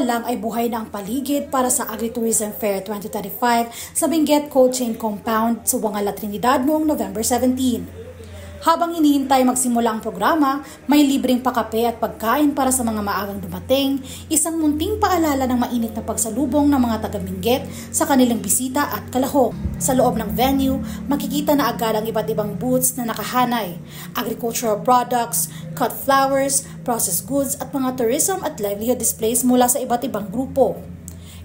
pa lang ay buhay na ang paligid para sa Agritourism Fair 2025 sa Benguet Cold Chain Compound sa Wangala, Trinidad noong November 17. Habang hinihintay magsimula ang programa, may libreng pakape at pagkain para sa mga maagang dumating, isang munting paalala ng mainit na pagsalubong ng mga taga-Benguet sa kanilang bisita at kalahok. Sa loob ng venue, makikita na agad ang iba't ibang booths na nakahanay, agricultural products, cut flowers, processed goods at mga tourism at livelihood displays mula sa iba't ibang grupo.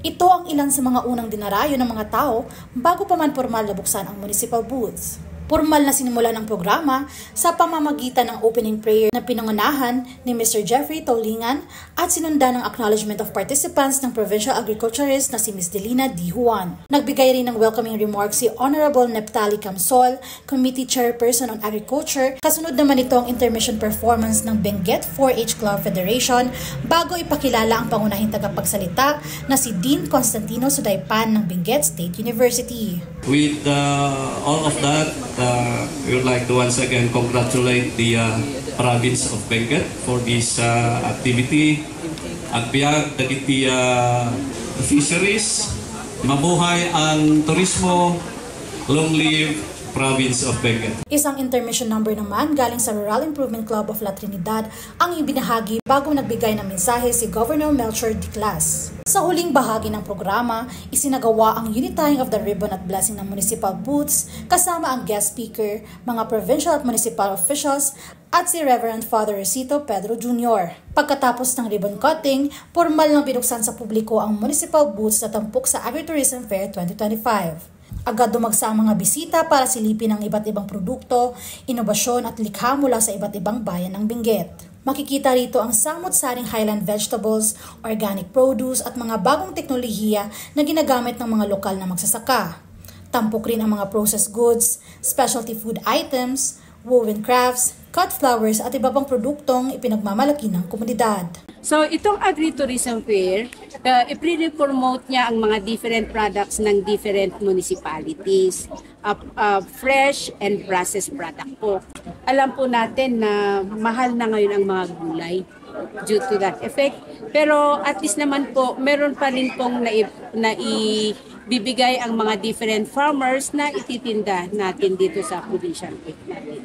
Ito ang ilan sa mga unang dinarayo ng mga tao bago pa man formal na buksan ang municipal booths. Formal na sinimula ng programa sa pamamagitan ng opening prayer na pinangunahan ni Mr. Jeffrey Taulingan at sinundan ng acknowledgement of participants ng provincial agriculturist na si Ms. Delina D. Juan. Nagbigay rin ng welcoming remarks si Honorable Neptali Camsol, Committee Chairperson on Agriculture. Kasunod naman ito ang intermission performance ng Benguet 4-H Club Federation bago ipakilala ang pangunahing tagapagsalita na si Dean Constantino Sudaypan ng Benguet State University. With all of that, we would like to once again congratulate the province of Benguet for this activity. At biyag dagiti fisheries, mabuhay ang turismo, long live province of Benguet. Isang intermission number naman galing sa Rural Improvement Club of La Trinidad ang ibinahagi bago nagbigay ng mensahe si Governor Melchor Diclas. Sa huling bahagi ng programa, isinagawa ang unitaying of the ribbon at blessing ng municipal booths kasama ang guest speaker, mga provincial at municipal officials at si Reverend Father Recito Pedro Jr. Pagkatapos ng ribbon cutting, formal nang binuksan sa publiko ang municipal booths na tampok sa Agritourism Fair 2025. Agad dumagsa ang mga bisita para silipin ang iba't ibang produkto, inobasyon at likha mula sa iba't ibang bayan ng Benguet. Makikita rito ang samot-saring highland vegetables, organic produce at mga bagong teknolohiya na ginagamit ng mga lokal na magsasaka. Tampok rin ang mga processed goods, specialty food items, woven crafts, cut flowers at iba pang produktong ipinagmamalaki ng komunidad. So itong Agritourism Fair, i-promote niya ang mga different products ng different municipalities. Fresh and processed product po. Alam po natin na mahal na ngayon ang mga gulay due to that effect. Pero at least naman po, meron pa rin pong naibibigay ang mga different farmers na ititinda natin dito sa provincial fair natin.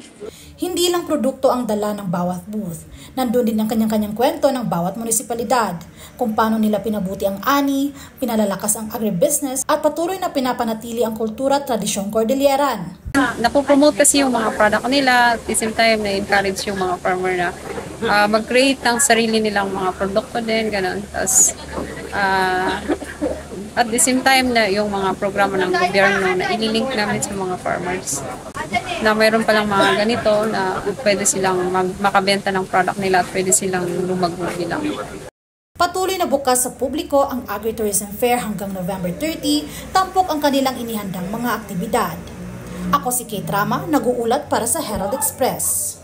Hindi lang produkto ang dala ng bawat booth. Nandun din ang kanyang-kanyang kwento ng bawat munisipalidad, kung paano nila pinabuti ang ani, pinalalakas ang agribusiness at patuloy na pinapanatili ang kultura at tradisyong Cordilleran. Napopromote kasi yung mga product nila, at the same time na-encourage yung mga farmer na mag-create ng sarili nilang mga produkto din, gano'n. Tapos, at the same time na yung mga programa ng gobyerno na ililink namin sa mga farmers na mayroon palang mga ganito na pwede silang makabenta ng product nila at pwede silang lumago bilang. Patuloy na bukas sa publiko ang Agritourism Fair hanggang November 30, tampok ang kanilang inihandang mga aktibidad. Ako si Kate Rama, nag-uulat para sa Herald Express.